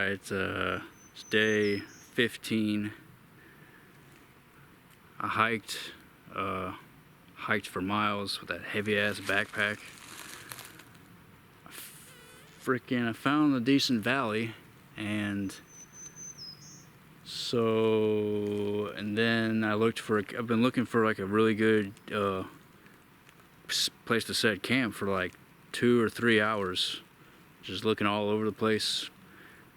Alright, it's day 15. I hiked for miles with that heavy ass backpack. I found a decent valley, and then I've been looking for like a really good place to set camp for like 2 or 3 hours, just looking all over the place.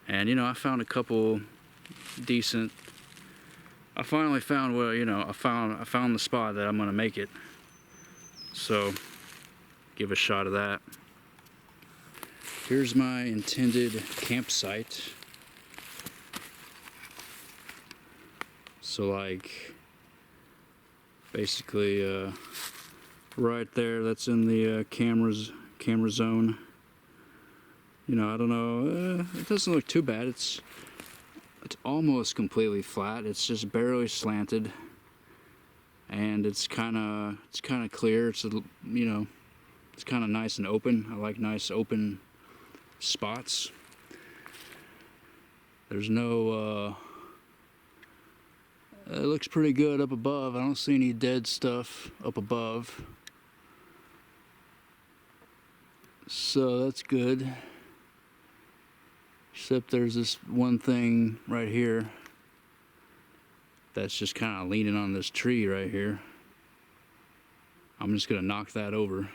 And I found a couple decent. I finally found I found the spot that I'm gonna make it. So give a shot of that. Here's my intended campsite. So like basically right there, that's in the camera zone. I don't know, it doesn't look too bad. It's almost completely flat. It's just barely slanted, and it's kind of clear. It's it's kind of nice and open. I like nice open spots. There's no it looks pretty good up above. I don't see any dead stuff up above, so that's good. Except there's this one thing right here that's just kind of leaning on this tree right here. I'm just gonna knock that over.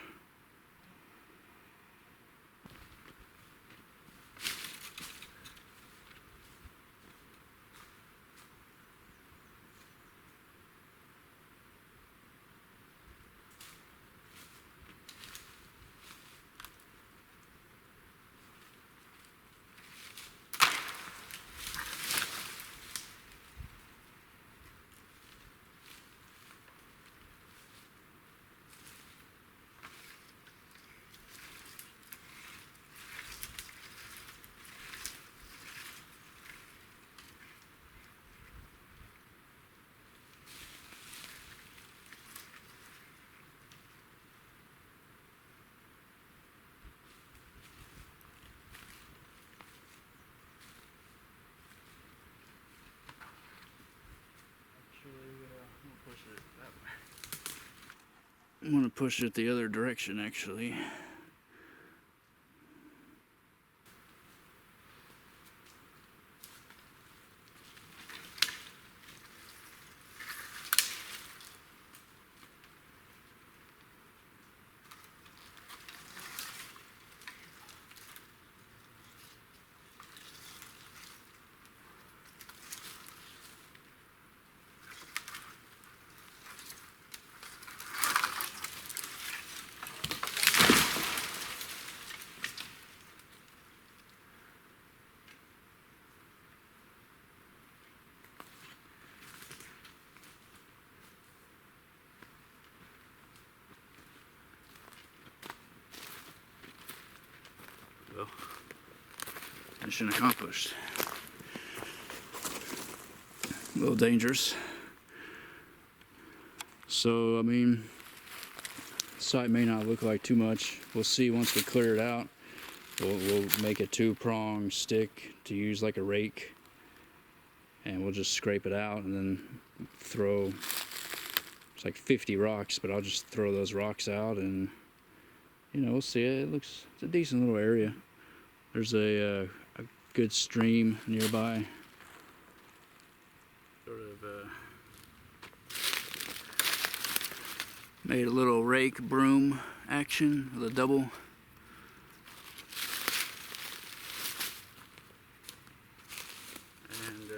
I'm gonna push it the other direction, actually. Well, mission accomplished. A little dangerous. So, I mean, the site may not look like too much. We'll see once we clear it out. We'll make a 2-prong stick to use like a rake, and we'll just scrape it out and then throw. It's like 50 rocks, but I'll just throw those rocks out, and we'll see. It's a decent little area. There's a good stream nearby. Sort of made a little rake broom action with a double. And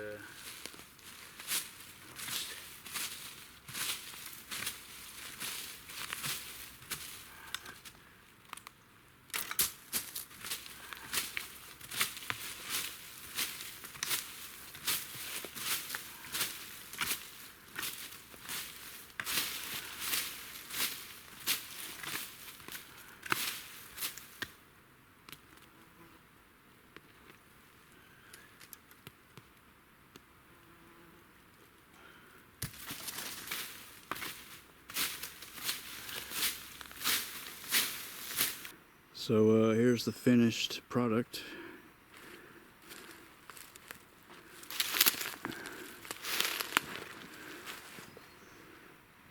So here's the finished product.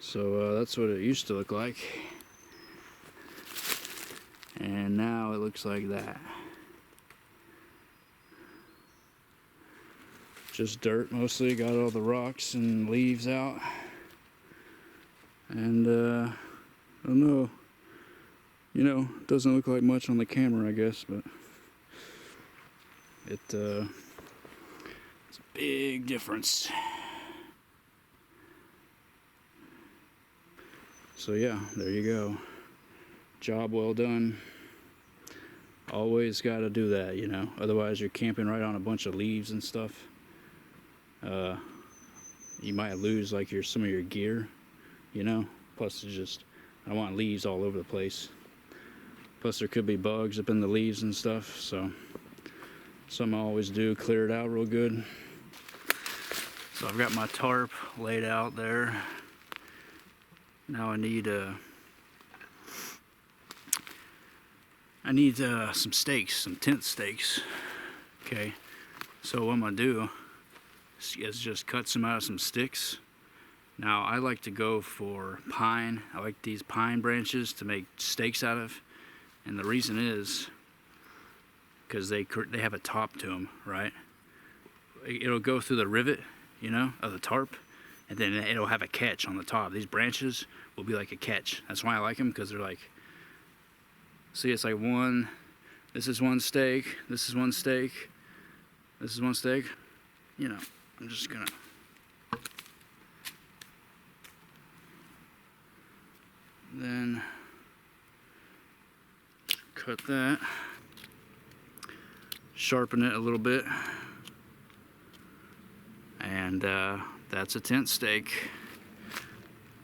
So that's what it used to look like. And now it looks like that. Just dirt mostly, got all the rocks and leaves out. And I don't know, you know, doesn't look like much on the camera, I guess, but it's a big difference. So yeah, there you go. Job well done. Always got to do that, you know, otherwise you're camping right on a bunch of leaves and stuff. You might lose like some of your gear, you know. Plus it's just, I don't want leaves all over the place. Plus there could be bugs up in the leaves and stuff, so something I always do, clear it out real good. So I've got my tarp laid out there. Now I need some stakes, some tent stakes. Okay, so what I'm gonna do is just cut some out of some sticks. Now I like to go for pine. I like these pine branches to make stakes out of, and the reason is because they have a top to them, right? It'll go through the rivet, you know, of the tarp, and then it'll have a catch on the top. These branches will be like a catch. That's why I like them, because they're like, see, it's like one, this is one stake, this is one stake, this is one stake. You know, I'm just gonna then cut that, sharpen it a little bit, and that's a tent stake.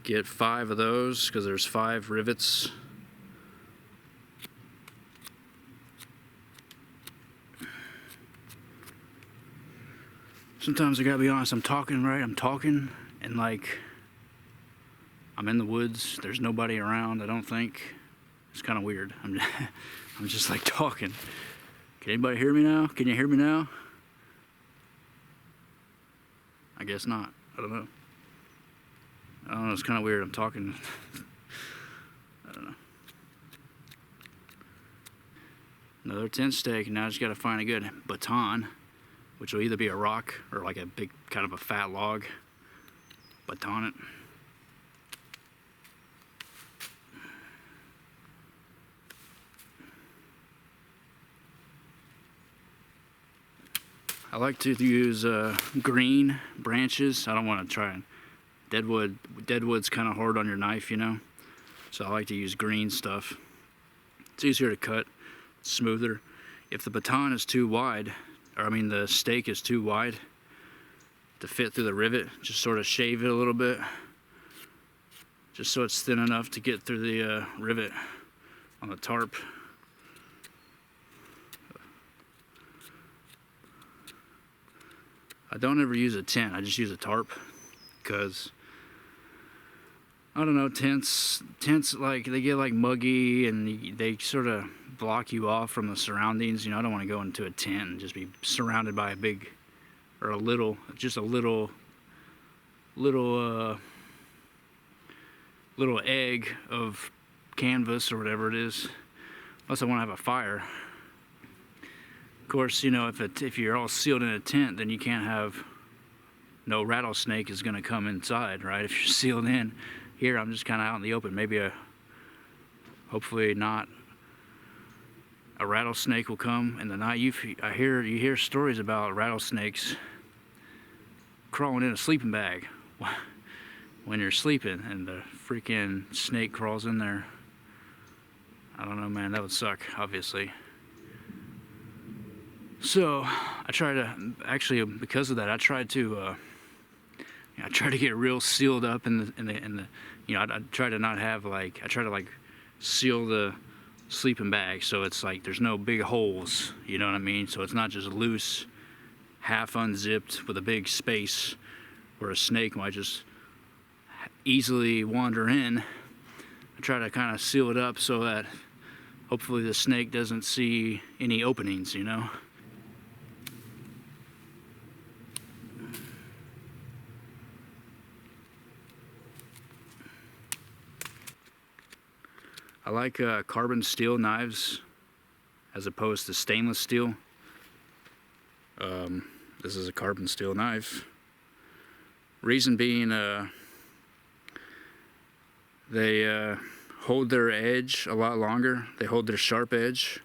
Get 5 of those because there's 5 rivets. Sometimes I gotta be honest, I'm talking, right? I'm talking and like I'm in the woods, there's nobody around, I don't think. It's kind of weird. I'm just like talking. Can anybody hear me now? Can you hear me now? I guess not. I don't know. It's kind of weird. I'm talking. I don't know. Another tent stake. Now I just got to find a good baton, which will either be a rock or like a big, kind of a fat log. Baton it. I like to use green branches. I don't want to try and deadwood. Deadwood's kind of hard on your knife, you know. So I like to use green stuff. It's easier to cut, smoother. If the baton is too wide, or I mean the stake is too wide to fit through the rivet, just sort of shave it a little bit, just so it's thin enough to get through the rivet on the tarp. I don't ever use a tent, I just use a tarp, because I don't know, tents like they get like muggy and they sort of block you off from the surroundings. You know, I don't want to go into a tent and just be surrounded by a big or a little egg of canvas or whatever it is, unless I want to have a fire. Of course, you know, if you're all sealed in a tent, then you can't have, no rattlesnake is going to come inside, right? If you're sealed in. Here, I'm just kind of out in the open. Maybe hopefully not, a rattlesnake will come in the night. You hear stories about rattlesnakes crawling in a sleeping bag when you're sleeping, and the freaking snake crawls in there. I don't know, man. That would suck, obviously. So I try to, actually, because of that, I try to get real sealed up in the you know, I try to not have like, I try to like seal the sleeping bag so it's like there's no big holes, you know what I mean? So it's not just loose, half unzipped with a big space where a snake might just easily wander in. I try to kind of seal it up so that hopefully the snake doesn't see any openings, you know? I like carbon steel knives as opposed to stainless steel. This is a carbon steel knife. Reason being, they hold their edge a lot longer. They hold their sharp edge.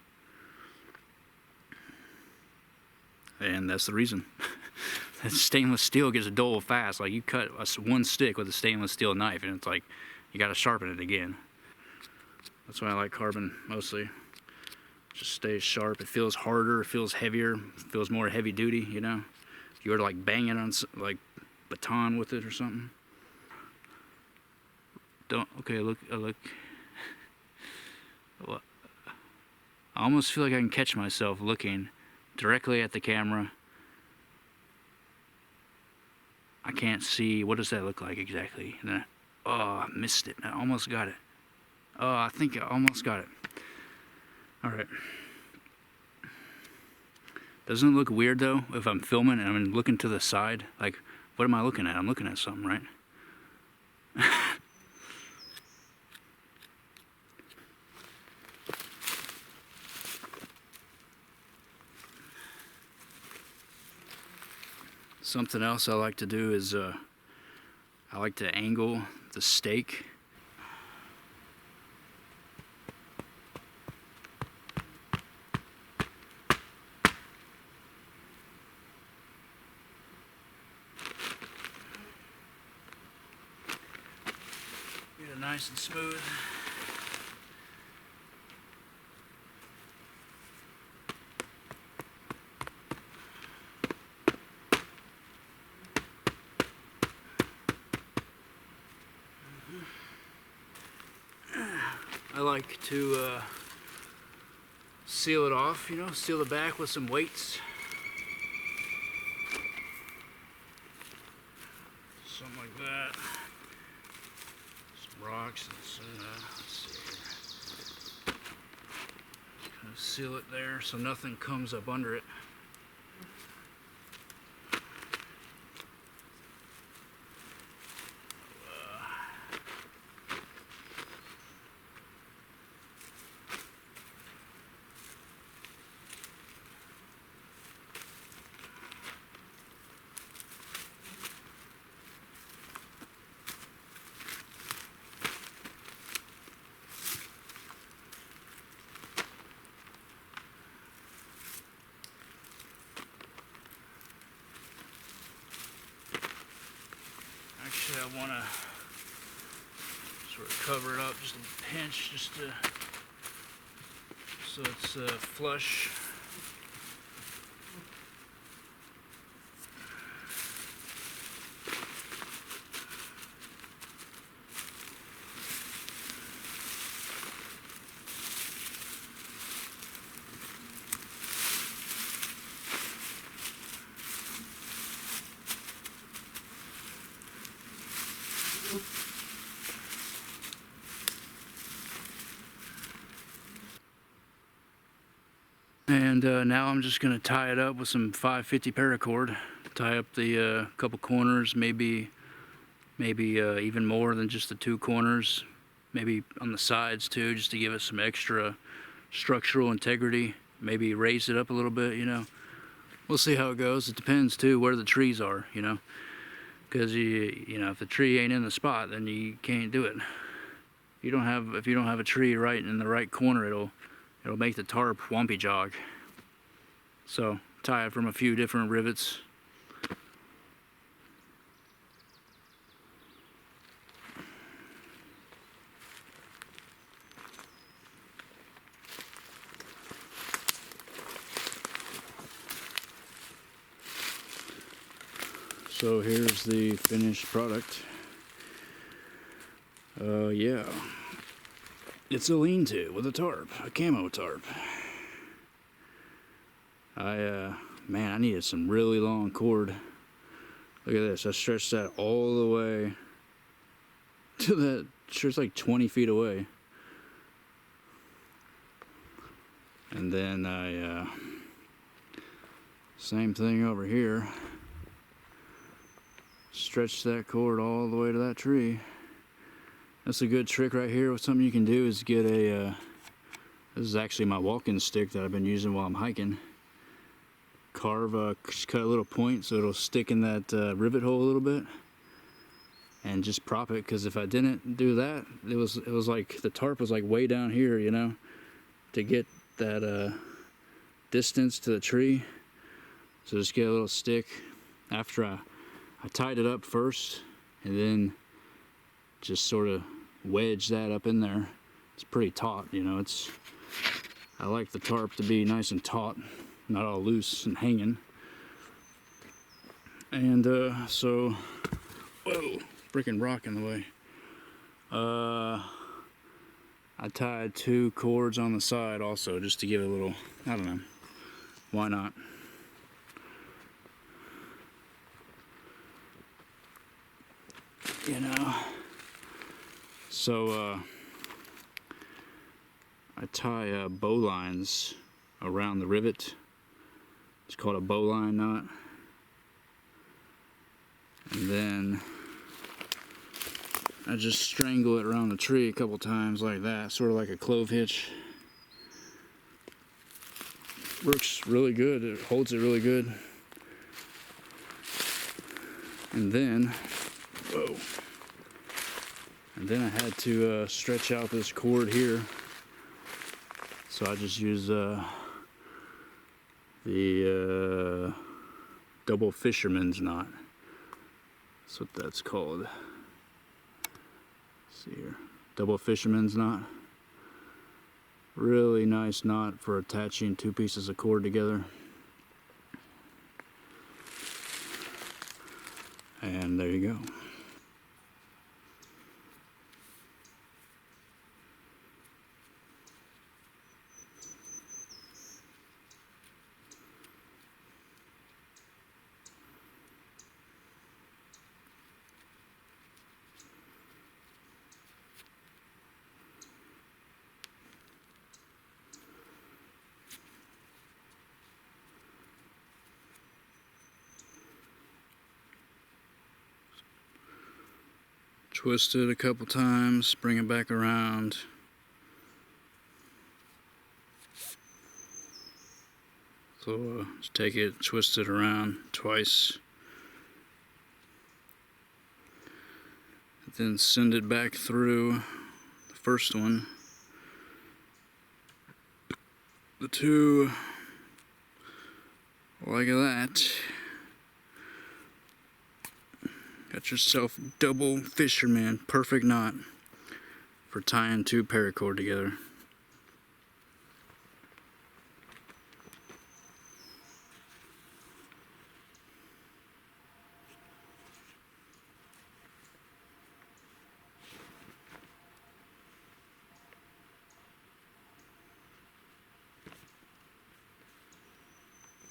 And that's the reason. Stainless steel gets dull fast. Like, you cut one stick with a stainless steel knife and it's like you gotta sharpen it again. That's why I like carbon mostly. It just stays sharp. It feels harder, it feels heavier, it feels more heavy duty, you know. If you were to like bang it on like baton with it or something. Okay, look. Well, I almost feel like I can catch myself looking directly at the camera. I can't see. What does that look like exactly? Oh, I missed it. I almost got it. Oh, I think I almost got it. Alright. Doesn't it look weird though if I'm filming and I'm looking to the side? Like, what am I looking at? I'm looking at something, right? Something else I like to do is I like to angle the steak. Get it nice and smooth. I like to seal it off, you know, seal the back with some weights. Something like that. Some rocks and some, let's see here. Kind of seal it there so nothing comes up under it. Actually, I want to sort of cover it up just a pinch, just to, so it's flush. And now I'm just going to tie it up with some 550 paracord. Tie up the couple corners, maybe even more than just the two corners. Maybe on the sides too, just to give it some extra structural integrity. Maybe raise it up a little bit, you know. We'll see how it goes. It depends too where the trees are, you know. Because you know, if the tree ain't in the spot, then you can't do it. If you don't have a tree right in the right corner, it'll make the tarp wumpy jog. So tie it from a few different rivets. So here's the finished product. Yeah. It's a lean-to with a tarp, a camo tarp. Man, I needed some really long cord. Look at this, I stretched that all the way to that, sure, it's like 20 feet away. And then same thing over here. Stretched that cord all the way to that tree. That's a good trick right here. Something you can do is get a, this is actually my walking stick that I've been using while I'm hiking. Just cut a little point so it'll stick in that rivet hole a little bit, and just prop it. Because if I didn't do that, it was like the tarp was like way down here, you know, to get that distance to the tree. So just get a little stick. After I tied it up first, and then just sort of wedge that up in there. It's pretty taut, you know. I like the tarp to be nice and taut, not all loose and hanging. And so, whoa, freaking rock in the way. I tied 2 cords on the side also, just to give it a little, I don't know, why not? You know, so I tie bowlines around the rivet. It's called a bowline knot. And then I just strangle it around the tree a couple times like that, sort of like a clove hitch. Works really good, it holds it really good. And then, whoa. And then I had to stretch out this cord here. So I just use the double fisherman's knot. That's what that's called. Let's see here. Double fisherman's knot. Really nice knot for attaching 2 pieces of cord together. And there you go. Twist it a couple times, bring it back around. So just take it, twist it around twice. Then send it back through the first one. The 2, like that. Got yourself double fisherman, perfect knot for tying 2 paracord together.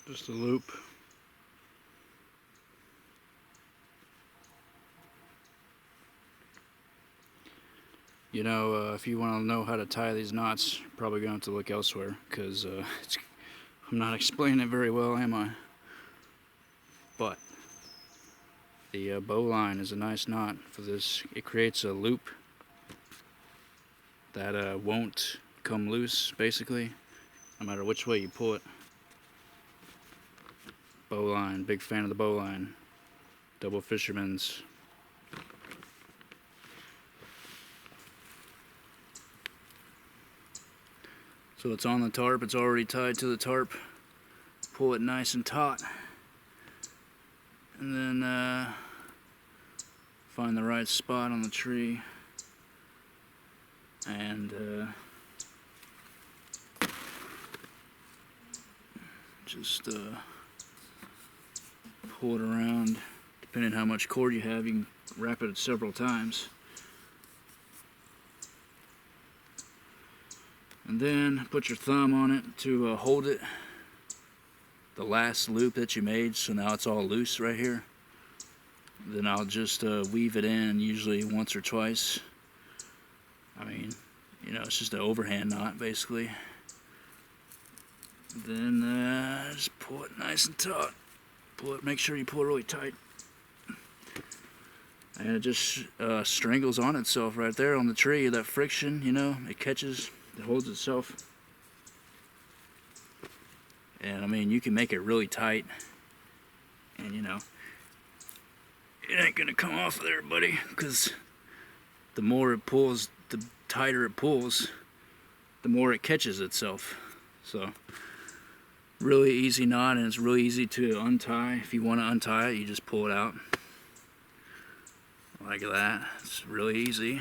Just a loop. You know, if you want to know how to tie these knots, you're probably going to have to look elsewhere, because I'm not explaining it very well, am I? But the bowline is a nice knot for this. It creates a loop that won't come loose, basically, no matter which way you pull it. Bowline, big fan of the bowline. Double fisherman's. So it's on the tarp, it's already tied to the tarp. Pull it nice and taut. And then find the right spot on the tree. And just pull it around. Depending on how much cord you have, you can wrap it several times. And then put your thumb on it to hold it, the last loop that you made, so now it's all loose right here. Then I'll just weave it in, usually once or twice. I mean, you know, it's just an overhand knot basically. Then just pull it nice and taut. Pull it, make sure you pull it really tight. And it just strangles on itself right there on the tree. That friction, you know, it catches, it holds itself. And I mean, you can make it really tight, and you know, it ain't gonna come off there, buddy, because the more it pulls, the tighter it pulls, the more it catches itself. So really easy knot, and it's really easy to untie. If you want to untie it, you just pull it out like that. It's really easy.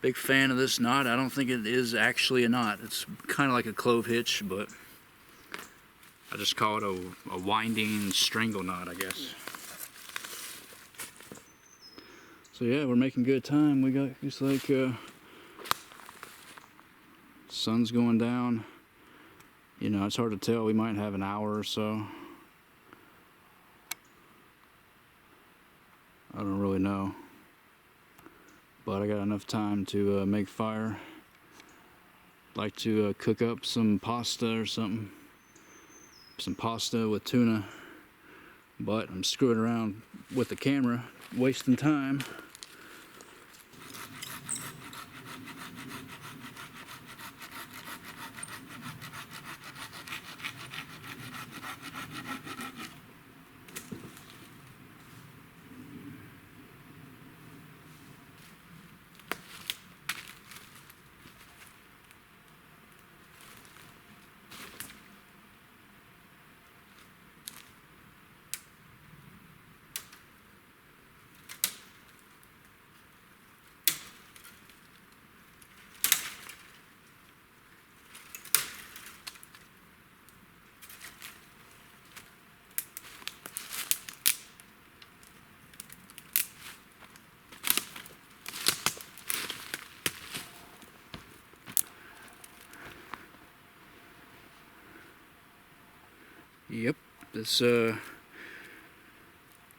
Big fan of this knot. I don't think it is actually a knot. It's kind of like a clove hitch, but I just call it a winding strangle knot, I guess. So yeah, we're making good time. We got, it's like sun's going down. You know, it's hard to tell. We might have an hour or so. I don't really know. But I got enough time to make fire. Like to cook up some pasta or something. Some pasta with tuna. But I'm screwing around with the camera, wasting time. Yep, this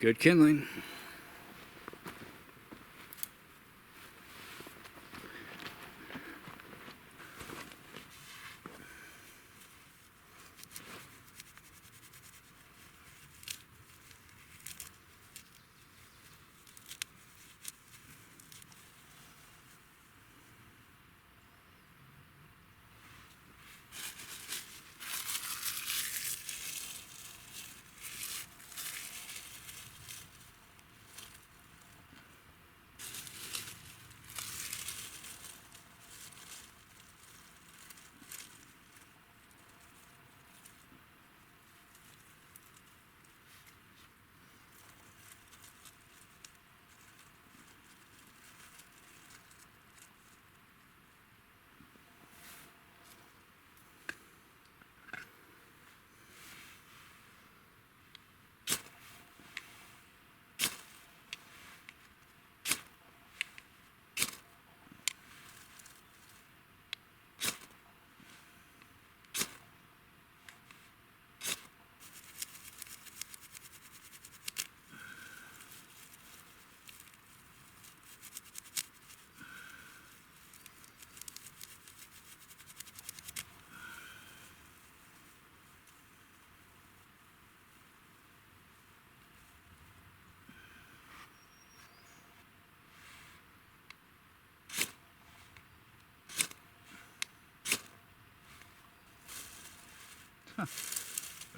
good kindling.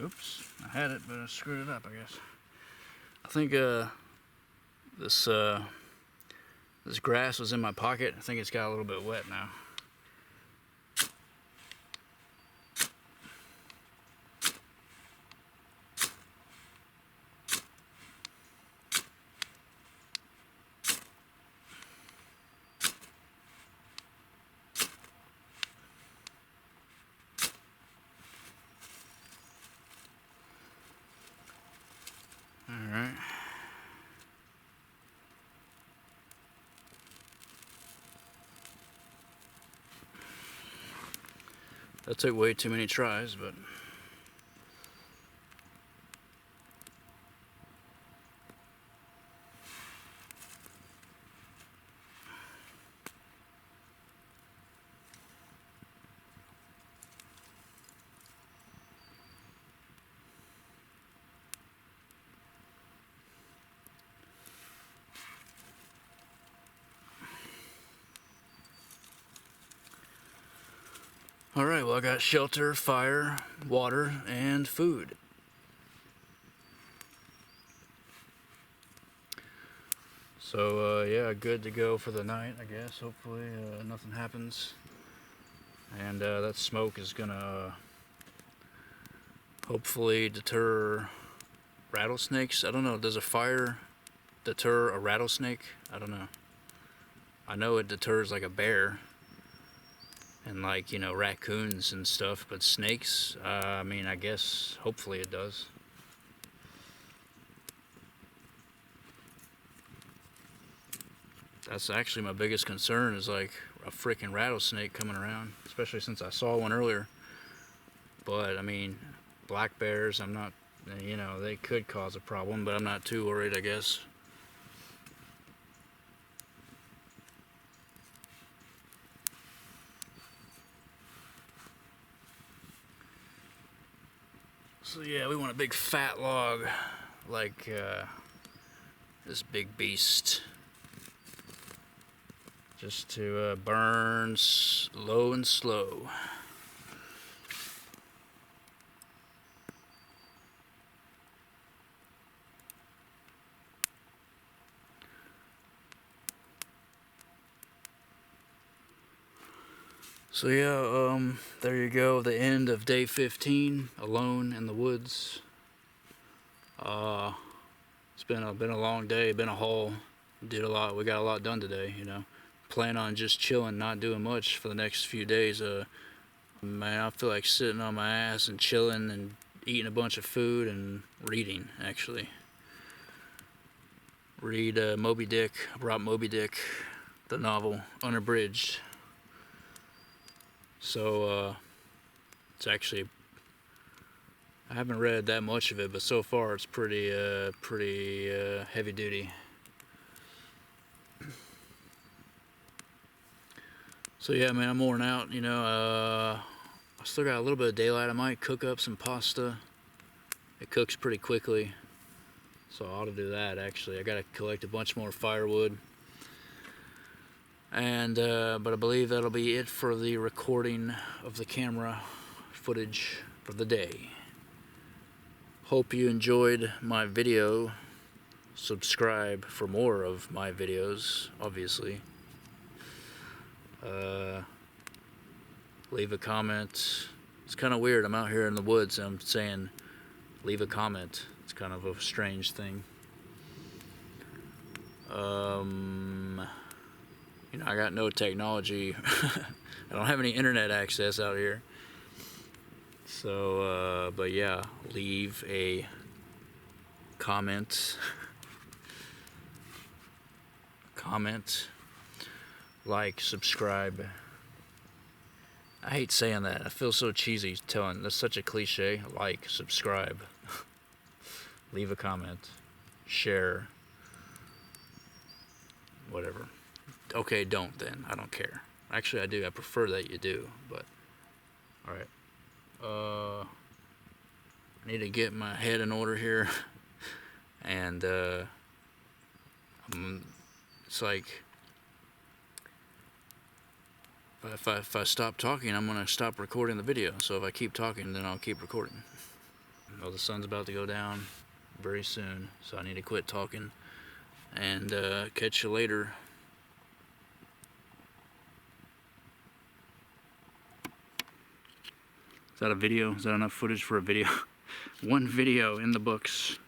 Oops, I had it, but I screwed it up, I guess. I think this grass was in my pocket. I think it's got a little bit wet now. Alright. That took way too many tries, but Alright, well I got shelter, fire, water, and food. So yeah, good to go for the night, I guess. Hopefully nothing happens. And that smoke is gonna hopefully deter rattlesnakes. I don't know, does a fire deter a rattlesnake? I don't know. I know it deters like a bear and like, you know, raccoons and stuff, but snakes, I mean, I guess hopefully it does. That's actually my biggest concern, is like a freaking rattlesnake coming around, especially since I saw one earlier. But I mean, black bears, I'm not, you know, they could cause a problem, but I'm not too worried, I guess. So yeah, we want a big fat log, like this big beast, just to burn low and slow. So yeah, there you go, the end of day 15, alone in the woods. It's been a long day, been a haul. Did a lot, we got a lot done today, you know. Plan on just chilling, not doing much for the next few days. Man, I feel like sitting on my ass and chilling and eating a bunch of food and reading, actually. Read Moby Dick. I brought Moby Dick, the novel, unabridged. So, it's actually, I haven't read that much of it, but so far it's pretty heavy duty. So yeah, man, I'm worn out, you know. I still got a little bit of daylight. I might cook up some pasta. It cooks pretty quickly, so I ought to do that, actually. I gotta collect a bunch more firewood. And but I believe that'll be it for the recording of the camera footage for the day. Hope you enjoyed my video. Subscribe for more of my videos, obviously. Leave a comment. It's kind of weird, I'm out here in the woods and I'm saying leave a comment. It's kind of a strange thing. You know, I got no technology. I don't have any internet access out here. So, but yeah, leave a comment. Like, subscribe. I hate saying that. I feel so cheesy telling. That's such a cliche. Like, subscribe. Leave a comment. Share. Whatever. Okay, don't then. I don't care. Actually, I do. I prefer that you do. But, alright. I need to get my head in order here. And, it's like, if I stop talking, I'm going to stop recording the video. So if I keep talking, then I'll keep recording. Well, the sun's about to go down very soon, so I need to quit talking. And catch you later. Is that a video? Is that enough footage for a video? One video in the books.